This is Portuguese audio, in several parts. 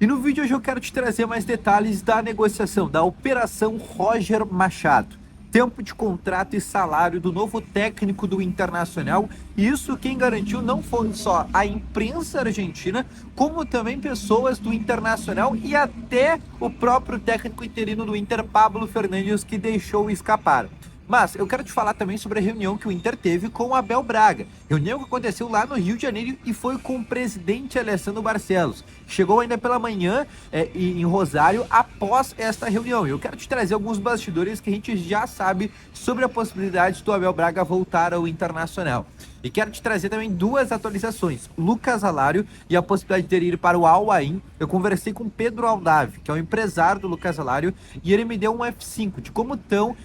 E no vídeo hoje eu quero te trazer mais detalhes da negociação da Operação Roger Machado. Tempo de contrato e salário do novo técnico do Internacional. E isso quem garantiu não foi só a imprensa argentina, como também pessoas do Internacional e até o próprio técnico interino do Inter, Pablo Fernandes, que deixou escapar. Mas eu quero te falar também sobre a reunião que o Inter teve com o Abel Braga. Reunião que aconteceu lá no Rio de Janeiro e foi com o presidente Alessandro Barcelos. Chegou ainda pela manhã em Rosário após esta reunião. E eu quero te trazer alguns bastidores que a gente já sabe sobre a possibilidade do Abel Braga voltar ao Internacional. E quero te trazer também duas atualizações. Lucas Alário e a possibilidade de ir para o Al Ain. Eu conversei com Pedro Aldave, que é o empresário do Lucas Alário, e ele me deu um F5 de como estão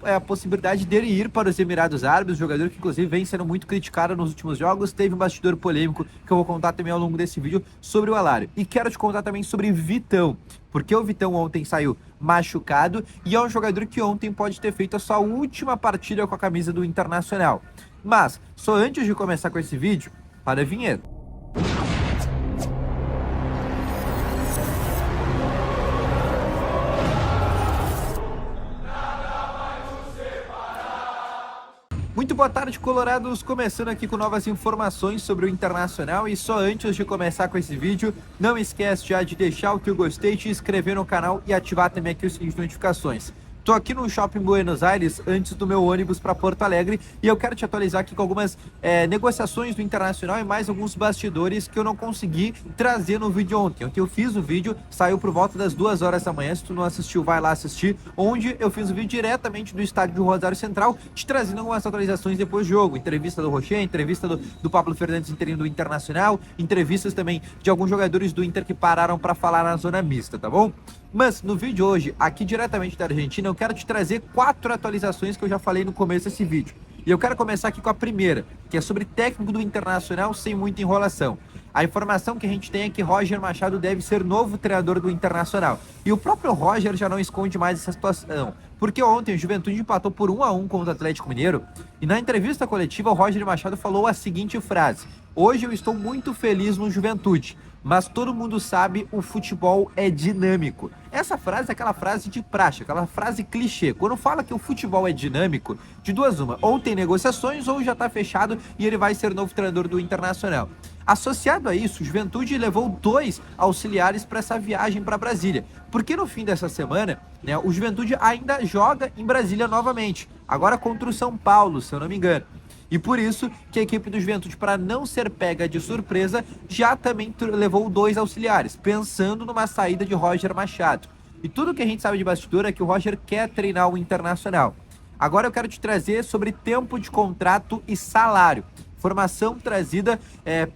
a possibilidade dele ir para os Emirados Árabes, um jogador que inclusive vem sendo muito criticado nos últimos jogos. Teve um bastidor polêmico que eu vou contar também ao longo desse vídeo sobre o Alário. E quero te contar também sobre Vitão, porque o Vitão ontem saiu machucado e é um jogador que ontem pode ter feito a sua última partida com a camisa do Internacional. Mas, só antes de começar com esse vídeo, para a vinheta. Muito boa tarde, colorados, começando aqui com novas informações sobre o Internacional. E só antes de começar com esse vídeo, não esquece já de deixar o que eu gostei, de se inscrever no canal e ativar também aqui o sininho de notificações. Tô aqui no Shopping Buenos Aires, antes do meu ônibus para Porto Alegre, e eu quero te atualizar aqui com algumas negociações do Internacional e mais alguns bastidores que eu não consegui trazer no vídeo ontem. Ontem eu fiz o vídeo, saiu por volta das 2 horas da manhã, se tu não assistiu, vai lá assistir, onde eu fiz o vídeo diretamente do estádio do Rosário Central, te trazendo algumas atualizações depois do jogo, entrevista do Rocher, entrevista do Pablo Fernandes, interino do Internacional, entrevistas também de alguns jogadores do Inter que pararam para falar na zona mista, tá bom? Mas no vídeo de hoje, aqui diretamente da Argentina, eu quero te trazer 4 atualizações que eu já falei no começo desse vídeo. E eu quero começar aqui com a primeira, que é sobre técnico do Internacional sem muita enrolação. A informação que a gente tem é que Roger Machado deve ser novo treinador do Internacional. E o próprio Roger já não esconde mais essa situação, porque ontem o Juventude empatou por 1-1 contra o Atlético Mineiro, e na entrevista coletiva o Roger Machado falou a seguinte frase: "Hoje eu estou muito feliz no Juventude, mas todo mundo sabe, o futebol é dinâmico." Essa frase é aquela frase de praxe, aquela frase clichê. Quando fala que o futebol é dinâmico, de duas uma, ou tem negociações ou já está fechado e ele vai ser novo treinador do Internacional. Associado a isso, o Juventude levou 2 auxiliares para essa viagem para Brasília, porque no fim dessa semana, né, o Juventude ainda joga em Brasília novamente, agora contra o São Paulo, se eu não me engano. E por isso que a equipe do Juventude, para não ser pega de surpresa, já também levou 2 auxiliares, pensando numa saída de Roger Machado. E tudo que a gente sabe de bastidor é que o Roger quer treinar o Internacional. Agora eu quero te trazer sobre tempo de contrato e salário. Informação trazida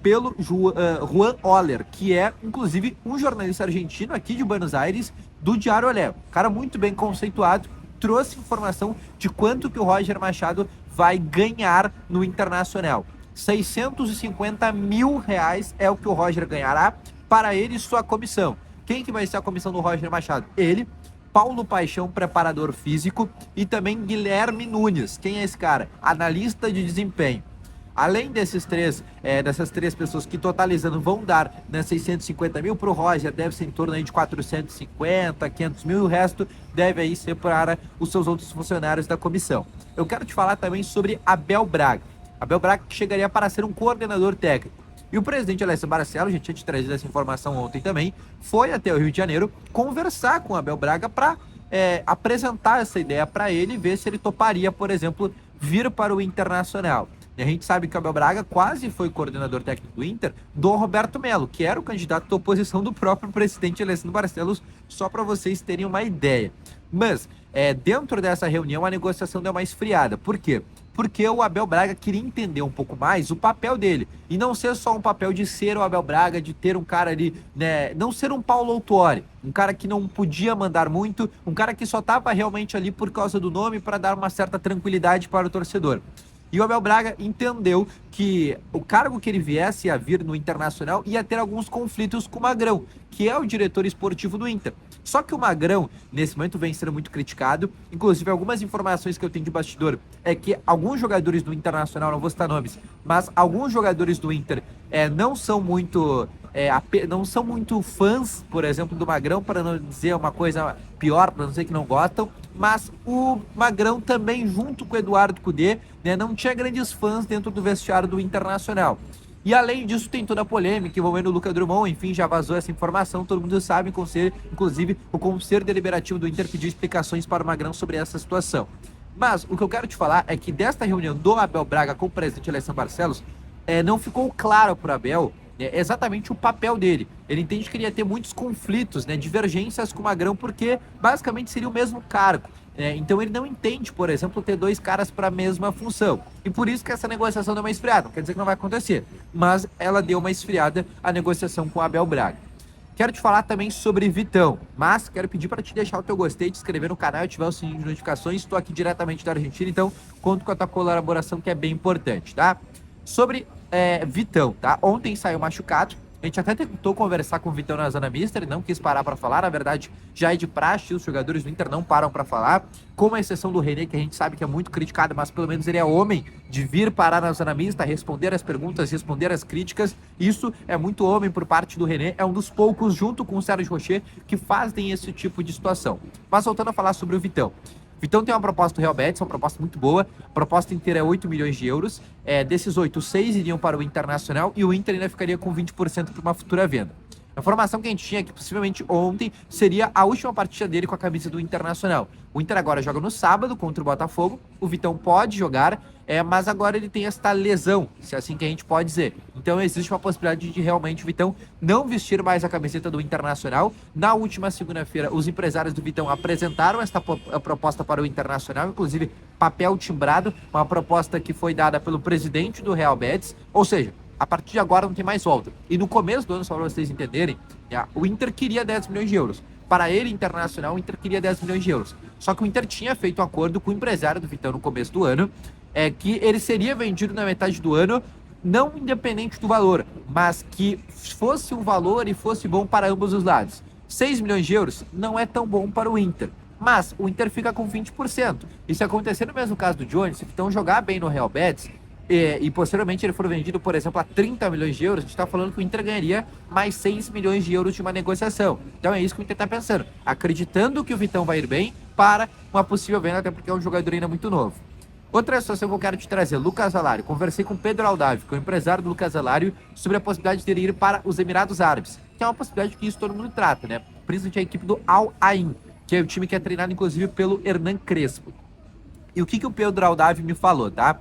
pelo Juan Oller, que é, inclusive, um jornalista argentino aqui de Buenos Aires, do Diário Olé. Cara muito bem conceituado, trouxe informação de quanto que o Roger Machado vai ganhar no Internacional. 650 mil reais é o que o Roger ganhará, para ele e sua comissão. Quem que vai ser a comissão do Roger Machado? Ele, Paulo Paixão, preparador físico, e também Guilherme Nunes. Quem é esse cara? Analista de desempenho. Além dessas três pessoas que totalizando vão dar, né, 650 mil, para o Roger deve ser em torno aí de 450, 500 mil, e o resto deve aí ser para os seus outros funcionários da comissão. Eu quero te falar também sobre Abel Braga. Abel Braga que chegaria para ser um coordenador técnico. E o presidente Alessandro Barcelos, já tinha te trazido essa informação ontem também, foi até o Rio de Janeiro conversar com o Abel Braga para apresentar essa ideia para ele e ver se ele toparia, por exemplo, vir para o Internacional. E a gente sabe que o Abel Braga quase foi coordenador técnico do Inter do Roberto Melo, que era o candidato da oposição do próprio presidente Alessandro Barcelos, só para vocês terem uma ideia. Mas, dentro dessa reunião, a negociação deu uma esfriada. Por quê? Porque o Abel Braga queria entender um pouco mais o papel dele, e não ser só um papel de ser o Abel Braga, de ter um cara ali, né, não ser um Paulo Autuori, um cara que não podia mandar muito, um cara que só estava realmente ali por causa do nome para dar uma certa tranquilidade para o torcedor. E o Abel Braga entendeu que o cargo que ele viesse a vir no Internacional ia ter alguns conflitos com o Magrão, que é o diretor esportivo do Inter. Só que o Magrão, nesse momento, vem sendo muito criticado. Inclusive, algumas informações que eu tenho de bastidor é que alguns jogadores do Internacional, não vou citar nomes, mas alguns jogadores do Inter não são muito não são muito fãs, por exemplo, do Magrão, para não dizer uma coisa pior, para não dizer que não gostam, mas o Magrão também, junto com o Eduardo Cudê, né, não tinha grandes fãs dentro do vestiário do Internacional. E além disso, tem toda a polêmica envolvendo o Lucas Drummond, enfim, já vazou essa informação, todo mundo sabe, inclusive o Conselho Deliberativo do Inter pediu explicações para o Magrão sobre essa situação. Mas o que eu quero te falar é que desta reunião do Abel Braga com o presidente Alessandro Barcelos, não ficou claro para o Abel exatamente o papel dele. Ele entende que ele ia ter muitos conflitos, né, divergências com o Magrão, porque basicamente seria o mesmo cargo. Então ele não entende, por exemplo, ter dois caras para a mesma função. E por isso que essa negociação deu uma esfriada. Não quer dizer que não vai acontecer, mas ela deu uma esfriada, a negociação com o Abel Braga. Quero te falar também sobre Vitão, mas quero pedir para te deixar o teu gostei, te inscrever no canal e ativar o sininho de notificações. Estou aqui diretamente da Argentina, então conto com a tua colaboração, que é bem importante, tá? Sobre Vitão, tá? Ontem saiu machucado. A gente até tentou conversar com o Vitão na zona mista, ele não quis parar para falar. Na verdade, já é de praxe, os jogadores do Inter não param para falar, com a exceção do René, que a gente sabe que é muito criticado, mas pelo menos ele é homem de vir parar na zona mista, responder as perguntas, responder as críticas. Isso é muito homem por parte do René, é um dos poucos, junto com o Sérgio Rocher, que fazem esse tipo de situação. Mas voltando a falar sobre o Vitão. Vitão tem uma proposta do Real Betis, uma proposta muito boa. A proposta inteira é 8 milhões de euros. Desses 8, 6 iriam para o Internacional e o Inter ainda ficaria com 20% para uma futura venda. A informação que a gente tinha é que possivelmente ontem seria a última partida dele com a camisa do Internacional. O Inter agora joga no sábado contra o Botafogo. O Vitão pode jogar, mas agora ele tem esta lesão, se é assim que a gente pode dizer. Então existe uma possibilidade de realmente o Vitão não vestir mais a camiseta do Internacional. Na última segunda-feira, os empresários do Vitão apresentaram esta proposta para o Internacional, inclusive papel timbrado, uma proposta que foi dada pelo presidente do Real Betis, ou seja, a partir de agora não tem mais volta. E no começo do ano, só para vocês entenderem, o Inter queria 10 milhões de euros. Para ele, Internacional, o Inter queria 10 milhões de euros. Só que o Inter tinha feito um acordo com o empresário do Vitão no começo do ano, que ele seria vendido na metade do ano, não independente do valor, mas que fosse um valor e fosse bom para ambos os lados. 6 milhões de euros não é tão bom para o Inter, mas o Inter fica com 20%. E se acontecer no mesmo caso do Jones, se o Vitão jogar bem no Real Betis, e posteriormente ele for vendido, por exemplo, a 30 milhões de euros, a gente está falando que o Inter ganharia mais 6 milhões de euros de uma negociação. Então é isso que o Inter está pensando, acreditando que o Vitão vai ir bem para uma possível venda, até porque é um jogador ainda muito novo. Outra situação que eu quero te trazer, Lucas Alário. Conversei com Pedro Aldavi, que é o empresário do Lucas Alário, sobre a possibilidade dele ir para os Emirados Árabes, que é uma possibilidade que isso todo mundo trata, né? Principalmente a equipe do Al Ain, que é o time que é treinado, inclusive, pelo Hernan Crespo. E o que o Pedro Aldavi me falou, tá?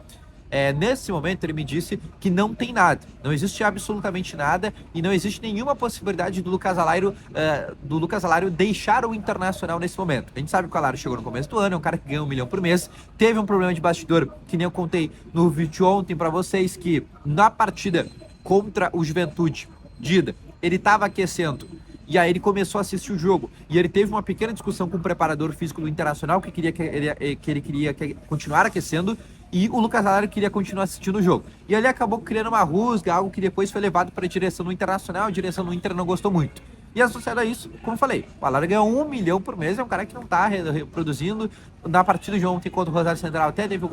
Nesse momento ele me disse que não tem nada, não existe absolutamente nada e não existe nenhuma possibilidade do Lucas Alário deixar o Internacional nesse momento. A gente sabe que o Alário chegou no começo do ano, é um cara que ganha 1 milhão por mês, teve um problema de bastidor, que nem eu contei no vídeo ontem para vocês, que na partida contra o Juventude, Dida, ele estava aquecendo. E aí ele começou a assistir o jogo. E ele teve uma pequena discussão com o preparador físico do Internacional, que ele queria continuar aquecendo, e o Lucas Alário queria continuar assistindo o jogo. E ele acabou criando uma rusga, algo que depois foi levado para a direção do Internacional, a direção do Inter não gostou muito. E associado a isso, como eu falei, o Alário ganhou 1 milhão por mês, é um cara que não está reproduzindo. Na partida de ontem contra o Rosário Central até teve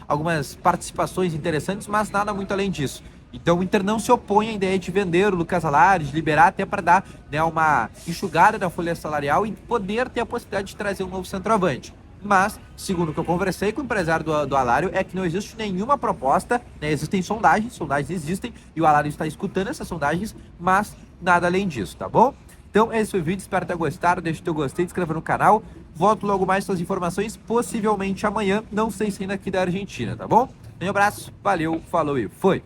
algumas participações interessantes, mas nada muito além disso. Então o Inter não se opõe à ideia de vender o Lucas Alário, de liberar até para dar, né, uma enxugada na folha salarial e poder ter a possibilidade de trazer um novo centroavante. Mas, segundo o que eu conversei com o empresário do Alário, é que não existe nenhuma proposta, né? Existem sondagens existem, e o Alário está escutando essas sondagens, mas nada além disso, tá bom? Então esse foi o vídeo, espero ter gostado, deixa o teu gostei, se inscreva no canal, volto logo mais com as informações, possivelmente amanhã, não sei se ainda aqui da Argentina, tá bom? Um abraço, valeu, falou e foi!